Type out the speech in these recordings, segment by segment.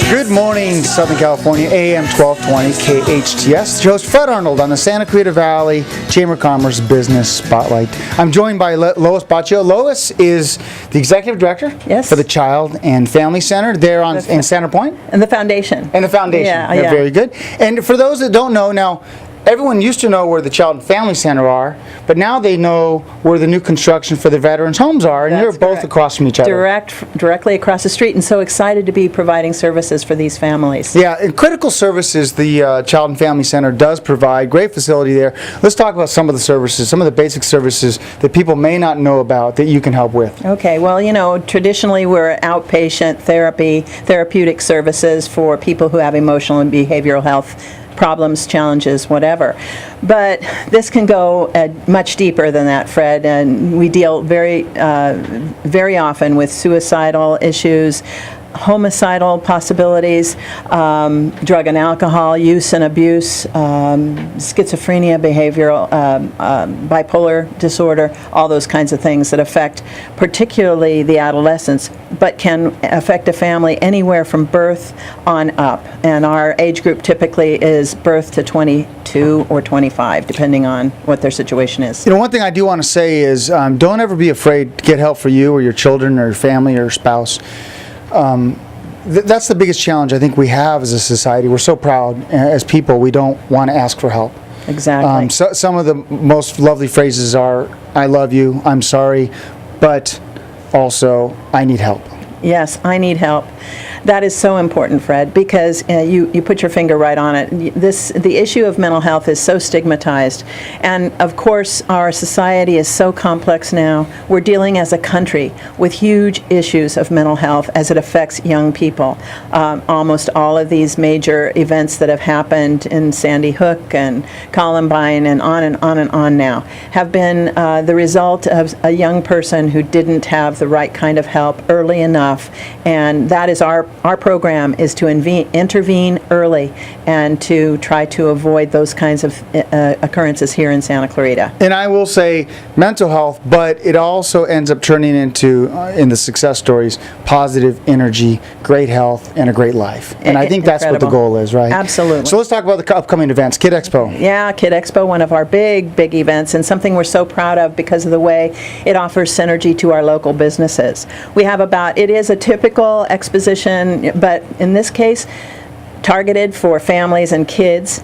Good morning, Southern California, AM 1220, KHTS. Your host, Fred Arnold, on the Santa Clarita Valley Chamber of Commerce Business Spotlight. I'm joined by Lois Bauccio. Lois is the Executive Director for the Child and Family Center there in Center Point. And the foundation. And the foundation. Yeah. Very good. And for those that don't know, now, everyone used to know where the Child and Family Center are, but now they know where the new construction for the veterans' homes are, and That's you're both correct. across from each other. Directly across the street, and so excited to be providing services for these families. Yeah, and critical services the Child and Family Center does provide. Great facility there. Let's talk about some of the services, some of the basic services that people may not know about that you can help with. Okay, well, you know, traditionally we're outpatient therapeutic services for people who have emotional and behavioral health problems, challenges, whatever. But this can go much deeper than that, Fred, and we deal very often with suicidal issues, homicidal possibilities, drug and alcohol use and abuse, schizophrenia, behavioral, bipolar disorder, all those kinds of things that affect particularly the adolescents, but can affect a family anywhere from birth on up. And our age group typically is birth to 22 or 25, depending on what their situation is. You know, one thing I do want to say is don't ever be afraid to get help for you or your children or your family or your spouse. That's the biggest challenge I think we have as a society. We're so proud as people, we don't want to ask for help. Exactly. Some of the most lovely phrases are, I love you, I'm sorry, but also, I need help. Yes, I need help. That is so important, Fred, because you put your finger right on it. The issue of mental health is so stigmatized, and of course our society is so complex now. We're dealing as a country with huge issues of mental health as it affects young people. Almost all of these major events that have happened in Sandy Hook and Columbine and on and on and on now have been the result of a young person who didn't have the right kind of help early enough, and that is our program is to intervene early and to try to avoid those kinds of occurrences here in Santa Clarita. And I will say mental health, but it also ends up turning into, in the success stories, positive energy, great health, and a great life. And I think that's what the goal is, right? Absolutely. So let's talk about the upcoming events. Kid Expo. Yeah, Kid Expo, one of our big events, and something we're so proud of because of the way it offers synergy to our local businesses. We have it is a typical exposition, but in this case, targeted for families and kids.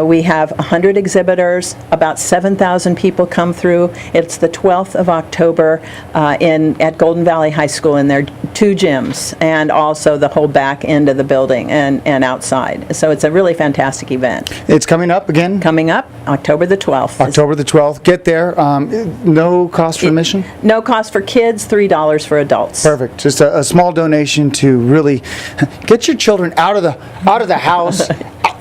We have 100 exhibitors, about 7,000 people come through. It's the 12th of October at Golden Valley High School in their 2 gyms, and also the whole back end of the building and outside. So it's a really fantastic event. It's coming up again? Coming up October the 12th. October the 12th. Get there. No cost for admission? No cost for kids, $3 for adults. Perfect. Just a small donation to really get your children out of the house,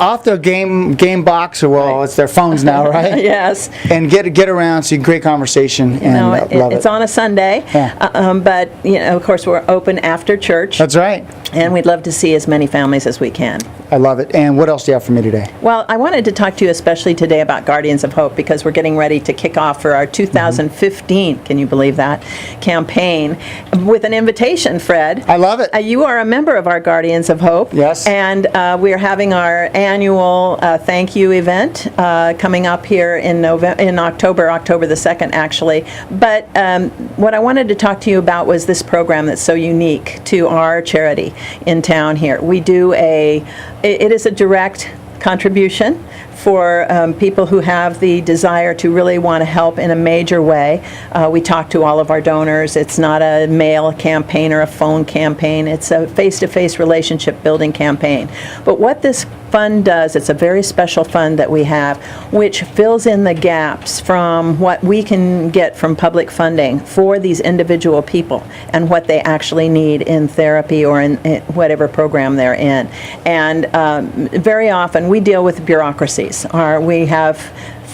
off their game box, or well, it's their phones now, right? Yes. And get around so you can create conversation and love it. It's on a Sunday, but of course we're open after church. That's right. And we'd love to see as many families as we can. I love it. And what else do you have for me today? Well, I wanted to talk to you especially today about Guardians of Hope, because we're getting ready to kick off for our 2015, can you believe that, campaign with an invitation, Fred. I love it. You are a member of our Guardians of Hope. Yes. And we're having our annual thank you event coming up here in October the 2nd, actually. But what I wanted to talk to you about was this program that's so unique to our charity in town here. We do it is a direct contribution for people who have the desire to really want to help in a major way. We talk to all of our donors. It's not a mail campaign or a phone campaign. It's a face-to-face relationship building campaign. But what this fund does, it's a very special fund that we have, which fills in the gaps from what we can get from public funding for these individual people and what they actually need in therapy or in whatever program they're in. And very often we deal with bureaucracies. We have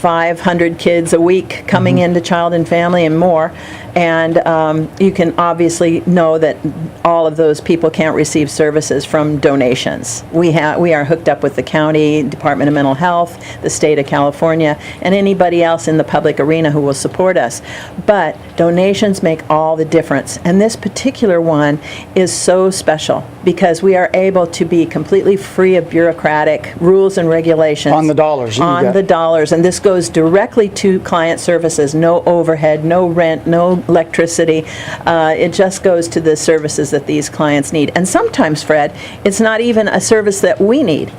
500 kids a week coming into Child and Family and more, And you can obviously know that all of those people can't receive services from donations. We are hooked up with the county Department of Mental Health, the state of California, and anybody else in the public arena who will support us. But donations make all the difference. And this particular one is so special because we are able to be completely free of bureaucratic rules and regulations. On the dollars. On the dollars. And this goes directly to client services. No overhead, no rent, no electricity. It just goes to the services that these clients need. And sometimes, Fred, it's not even a service that we need.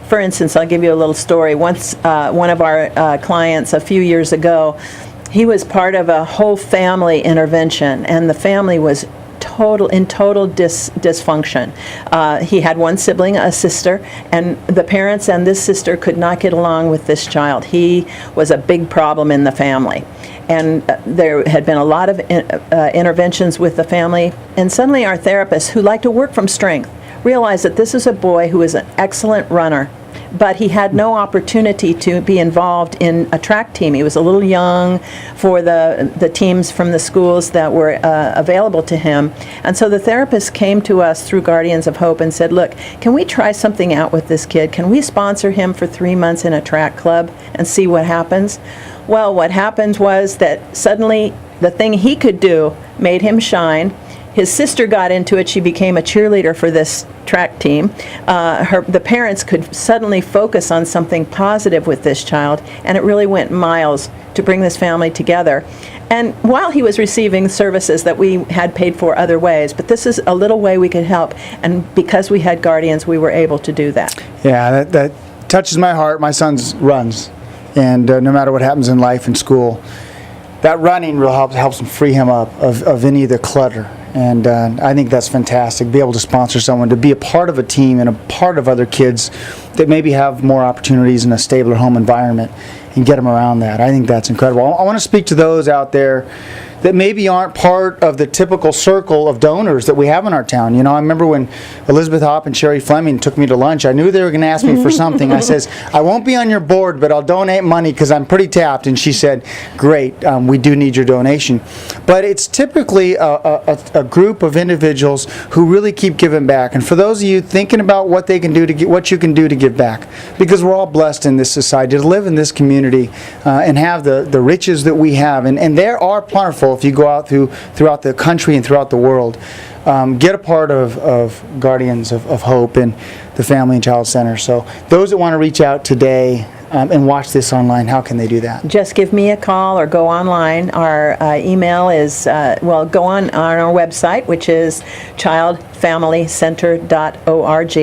For instance, I'll give you a little story. Once, one of our clients a few years ago, he was part of a whole family intervention, and the family was in total dysfunction. He had one sibling, a sister, and the parents and this sister could not get along with this child. He was a big problem in the family. And there had been a lot of interventions with the family, and suddenly our therapist, who liked to work from strength, realized that this is a boy who is an excellent runner, but he had no opportunity to be involved in a track team. He was a little young for the teams from the schools that were available to him. And so the therapist came to us through Guardians of Hope and said, look, can we try something out with this kid? Can we sponsor him for 3 months in a track club and see what happens? Well, what happened was that suddenly the thing he could do made him shine. His sister got into it. She became a cheerleader for this track team. The parents could suddenly focus on something positive with this child, and it really went miles to bring this family together. And while he was receiving services that we had paid for other ways, but this is a little way we could help, and because we had guardians, we were able to do that. Yeah, that touches my heart. My son runs, and no matter what happens in life and school, that running really helps him free him up of any of the clutter. And I think that's fantastic. Be able to sponsor someone, to be a part of a team and a part of other kids that maybe have more opportunities in a stabler home environment and get them around that. I think that's incredible. I want to speak to those out there that maybe aren't part of the typical circle of donors that we have in our town. You know, I remember when Elizabeth Hopp and Sherry Fleming took me to lunch, I knew they were going to ask me for something. I says, I won't be on your board, but I'll donate money because I'm pretty tapped. And she said, great, we do need your donation. But it's typically a group of individuals who really keep giving back. And for those of you thinking about what they can do to what you can do to give back, because we're all blessed in this society to live in this community and have the riches that we have. And there are plentiful if you go out throughout the country and throughout the world. Get a part of Guardians of Hope and the Family and Child Center. So those that want to reach out today and watch this online, how can they do that? Just give me a call or go online. Our email is, go on our website, which is childfamilycenter.org,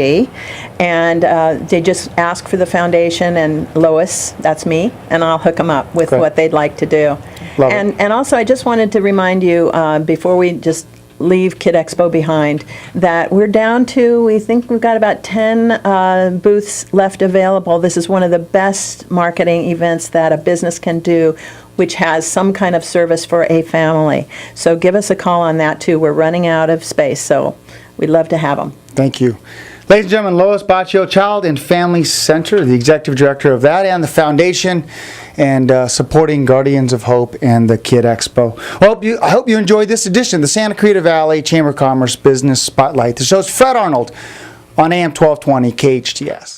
and they just ask for the foundation and Lois, that's me, and I'll hook them up with what they'd like to do. Love it. And also, I just wanted to remind you, before we just leave Kid Expo behind, that we're down to, we think we've got about 10 booths left available. This is one of the best marketing events that a business can do, which has some kind of service for a family. So give us a call on that too. We're running out of space, so we'd love to have them. Thank you. Ladies and gentlemen, Lois Bauccio, Child and Family Center, the executive director of that and the foundation, and supporting Guardians of Hope and the Kid Expo. I hope you enjoyed this edition of the Santa Cruz Valley Chamber of Commerce Business Spotlight. The show's Fred Arnold on AM 1220 KHTS.